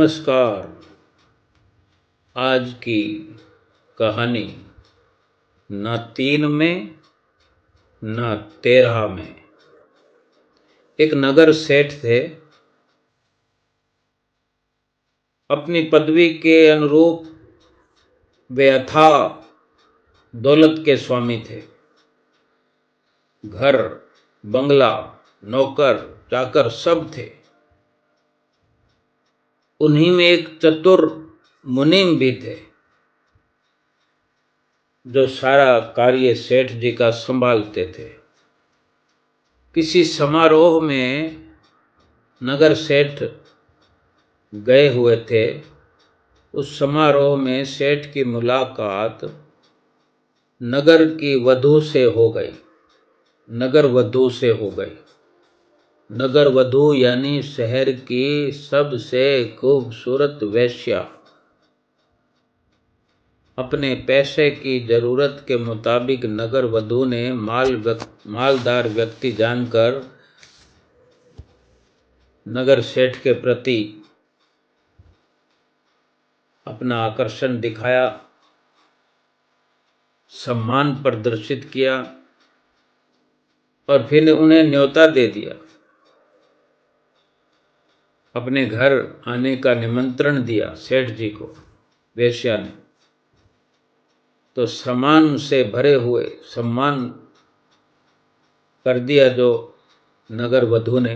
नमस्कार। आज की कहानी न 3 में न 13 में। एक नगर सेठ थे। अपनी पदवी के अनुरूप वे अथाह दौलत के स्वामी थे। घर, बंगला, नौकर चाकर सब थे। उन्हीं में एक चतुर मुनीम भी थे जो सारा कार्य सेठ जी का संभालते थे। किसी समारोह में नगर सेठ गए हुए थे। उस समारोह में सेठ की मुलाकात नगर की वधू से हो गई। नगर वधू से हो गई। नगर वधू यानी शहर की सबसे खूबसूरत वेश्या। अपने पैसे की जरूरत के मुताबिक नगर वधू ने मालदार व्यक्ति जानकर नगर सेठ के प्रति अपना आकर्षण दिखाया, सम्मान प्रदर्शित किया और फिर उन्हें न्योता दे दिया। अपने घर आने का निमंत्रण दिया सेठ जी को वेश्या ने। तो सम्मान से भरे हुए सम्मान कर दिया जो नगर वधू ने।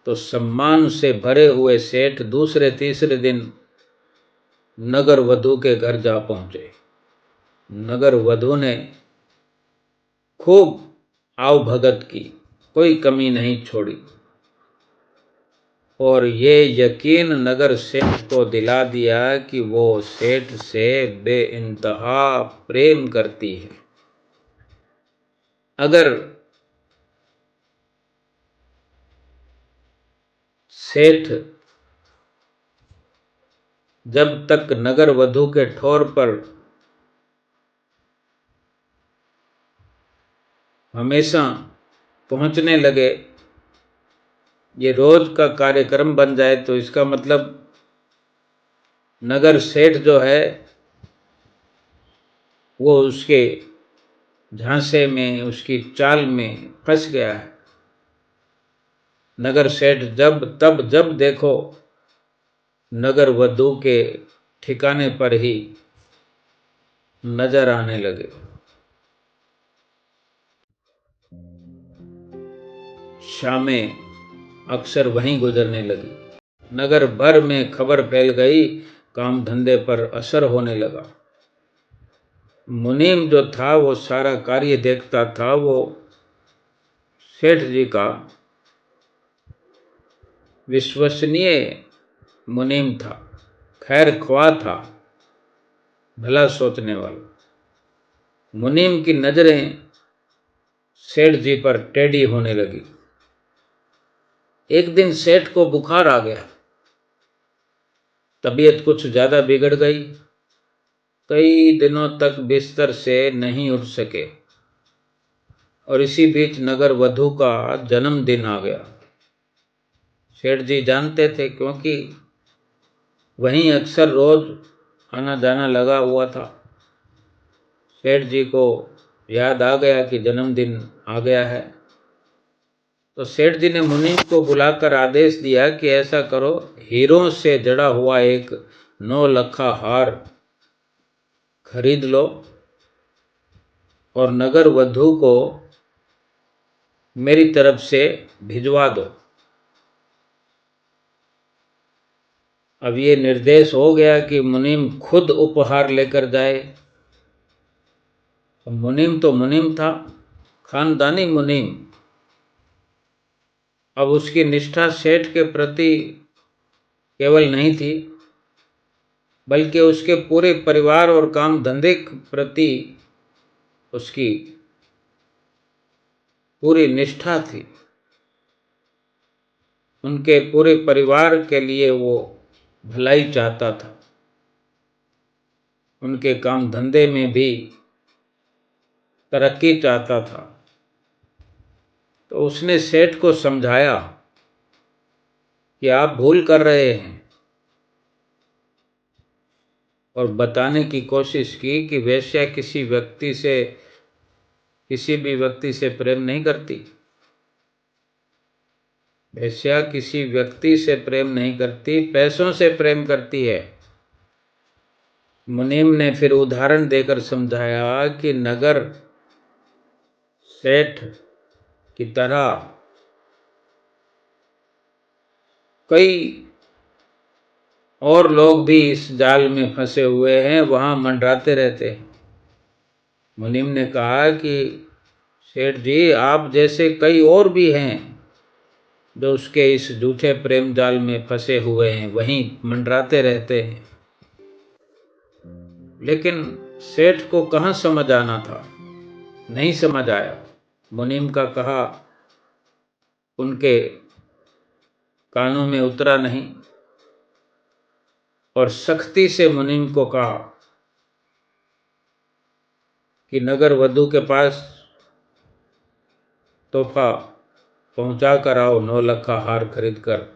तो सम्मान से भरे हुए सेठ दूसरे तीसरे दिन नगर वधू के घर जा पहुंचे। नगर वधू ने खूब आवभगत की, कोई कमी नहीं छोड़ी और ये यकीन नगर सेठ को दिला दिया कि वो सेठ से बेइंतहा प्रेम करती है। अगर सेठ जब तक नगर वधू के ठौर पर हमेशा पहुंचने लगे, ये रोज का कार्यक्रम बन जाए, तो इसका मतलब नगर सेठ जो है वो उसके झांसे में, उसकी चाल में फंस गया है। नगर सेठ जब देखो नगर वधू के ठिकाने पर ही नजर आने लगे। शामें अक्सर वहीं गुजरने लगी। नगर भर में खबर फैल गई, काम धंधे पर असर होने लगा। मुनीम जो था वो सारा कार्य देखता था। वो सेठ जी का विश्वसनीय मुनीम था, खैर ख्वाह था, भला सोचने वाला। मुनीम की नजरें सेठ जी पर टेढ़ी होने लगी। एक दिन सेठ को बुखार आ गया, तबीयत कुछ ज्यादा बिगड़ गई। कई दिनों तक बिस्तर से नहीं उठ सके और इसी बीच नगर वधू का जन्मदिन आ गया। सेठ जी जानते थे क्योंकि वहीं अक्सर रोज आना जाना लगा हुआ था। सेठ जी को याद आ गया कि जन्मदिन आ गया है। तो सेठ जी ने मुनीम को बुलाकर आदेश दिया कि ऐसा करो, हीरों से जड़ा हुआ एक 9 लखा हार खरीद लो और नगर वधू को मेरी तरफ से भिजवा दो। अब ये निर्देश हो गया कि मुनीम खुद उपहार लेकर जाए। मुनीम तो मुनीम था, खानदानी मुनीम। अब उसकी निष्ठा सेठ के प्रति केवल नहीं थी, बल्कि उसके पूरे परिवार और काम धंधे के प्रति उसकी पूरी निष्ठा थी। उनके पूरे परिवार के लिए वो भलाई चाहता था। उनके काम धंधे में भी तरक्की चाहता था। तो उसने सेठ को समझाया कि आप भूल कर रहे हैं। और बताने की कोशिश की कि वेश्या किसी भी व्यक्ति से प्रेम नहीं करती। वेश्या किसी व्यक्ति से प्रेम नहीं करती, पैसों से प्रेम करती है। मुनीम ने फिर उदाहरण देकर समझाया कि नगर सेठ की तरह कई और लोग भी इस जाल में फंसे हुए हैं, वहां मंडराते रहते हैं। मुनीम ने कहा कि सेठ जी, आप जैसे कई और भी हैं जो उसके इस झूठे प्रेम जाल में फंसे हुए हैं, वहीं मंडराते रहते हैं। लेकिन सेठ को कहाँ समझ आना था, नहीं समझ आया। मुनीम का कहा उनके कानों में उतरा नहीं और सख्ती से मुनीम को कहा कि नगर वधू के पास तोहफा पहुंचा कर आओ, 9 लाख का हार खरीद कर।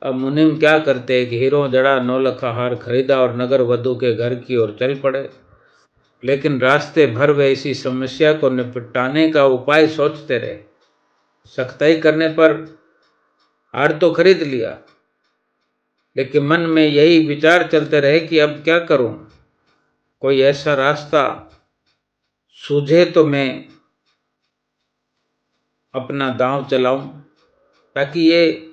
अब मुनीम क्या करते कि हीरो जड़ा 9 लाख का हार खरीदा और नगर वधू के घर की ओर चल पड़े। लेकिन रास्ते भर वे इसी समस्या को निपटाने का उपाय सोचते रहे। सख्ताई करने पर हार तो खरीद लिया, लेकिन मन में यही विचार चलते रहे कि अब क्या करूं, कोई ऐसा रास्ता सूझे तो मैं अपना दांव चलाऊं ताकि ये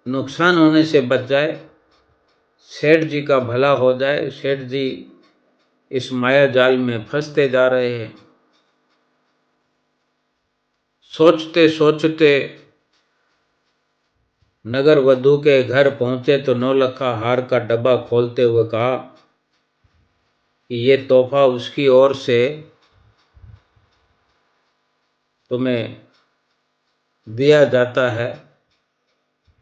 नुकसान होने से बच जाए, सेठ जी का भला हो जाए। सेठ जी इस माया जाल में फंसते जा रहे हैं। सोचते सोचते नगर वधू के घर पहुंचे तो 9 लाख का हार का डब्बा खोलते हुए कहा कि ये तोहफा उसकी ओर से तुम्हें दिया जाता है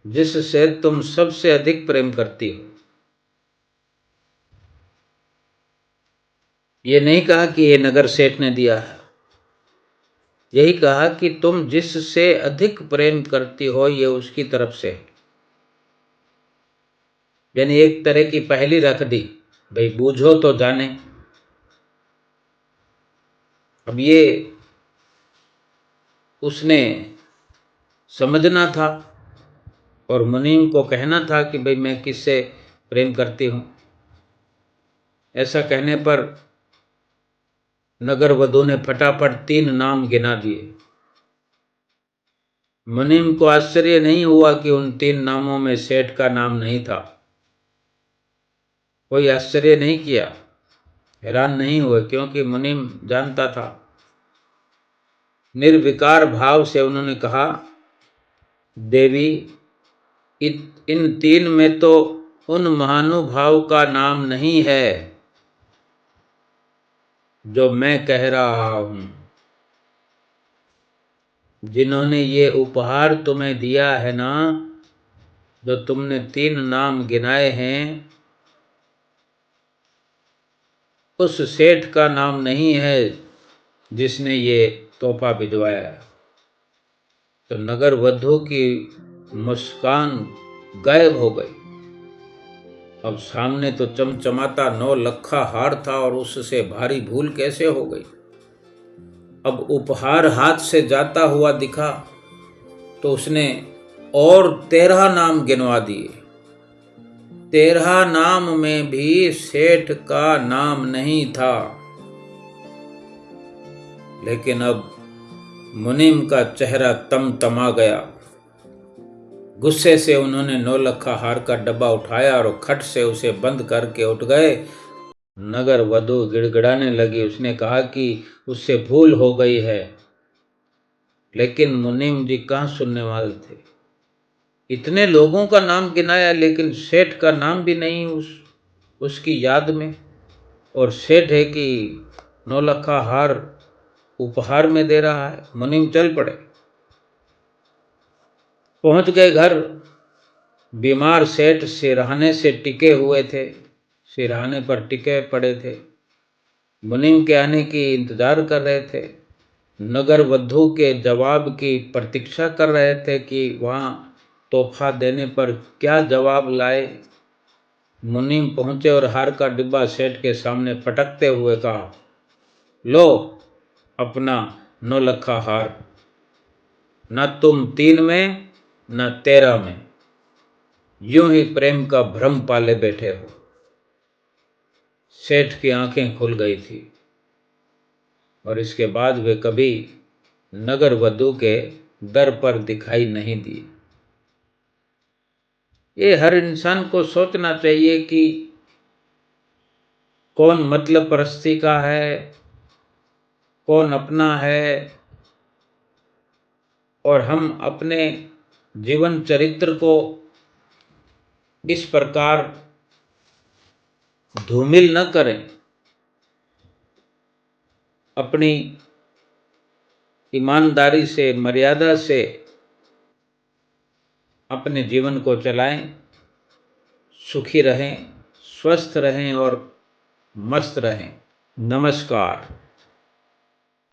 जिससे तुम सबसे अधिक प्रेम करती हो। ये नहीं कहा कि ये नगर सेठ ने दिया है, यही कहा कि तुम जिससे अधिक प्रेम करती हो ये उसकी तरफ से। यानी एक तरह की पहेली रख दी, भाई बूझो तो जाने। अब ये उसने समझना था और मुनीम को कहना था कि भाई मैं किससे प्रेम करती हूं। ऐसा कहने पर नगर वधू ने फटाफट 3 नाम गिना दिए। मुनीम को आश्चर्य नहीं हुआ कि उन 3 नामों में सेठ का नाम नहीं था। कोई आश्चर्य नहीं किया, हैरान नहीं हुए, क्योंकि मुनीम जानता था। निर्विकार भाव से उन्होंने कहा, देवी, इन 3 में तो उन महानुभाव का नाम नहीं है जो मैं कह रहा हूं। जिन्होंने ये उपहार तुम्हें दिया है ना, जो तुमने 3 नाम गिनाए हैं, उस सेठ का नाम नहीं है जिसने ये तोहफा भिजवाया है। तो नगर वधू की मुस्कान गायब हो गई। अब सामने तो चमचमाता 9 लखा हार था और उससे भारी भूल कैसे हो गई। अब उपहार हाथ से जाता हुआ दिखा तो उसने और 13 नाम गिनवा दिए। 13 नाम में भी सेठ का नाम नहीं था। लेकिन अब मुनीम का चेहरा तमतमा गया। गुस्से से उन्होंने 9 लखा हार का डब्बा उठाया और खट से उसे बंद करके उठ गए। नगर वधू गिड़गिड़ाने लगी। उसने कहा कि उससे भूल हो गई है, लेकिन मुनीम जी कहाँ सुनने वाले थे। इतने लोगों का नाम गिनाया लेकिन सेठ का नाम भी नहीं उसकी याद में। और सेठ है कि 9 लखा हार उपहार में दे रहा है। मुनीम चल पड़े, पहुंच गए घर। बीमार सेठ सिरहाने से टिके हुए थे, सिरहाने पर टिके पड़े थे। मुनीम के आने की इंतजार कर रहे थे। नगर वधू के जवाब की प्रतीक्षा कर रहे थे कि वहाँ तोहफा देने पर क्या जवाब लाए। मुनीम पहुंचे और हार का डिब्बा सेठ के सामने पटकते हुए कहा, लो अपना 9 लखा हार, न तुम 3 में न 13 में, यूं ही प्रेम का भ्रम पाले बैठे हो। सेठ की आंखें खुल गई थी और इसके बाद वे कभी नगर वधू के दर पर दिखाई नहीं दिए। ये हर इंसान को सोचना चाहिए कि कौन मतलब परस्ती का है, कौन अपना है, और हम अपने जीवन चरित्र को इस प्रकार धूमिल न करें। अपनी ईमानदारी से, मर्यादा से अपने जीवन को चलाएं, सुखी रहें, स्वस्थ रहें और मस्त रहें। नमस्कार।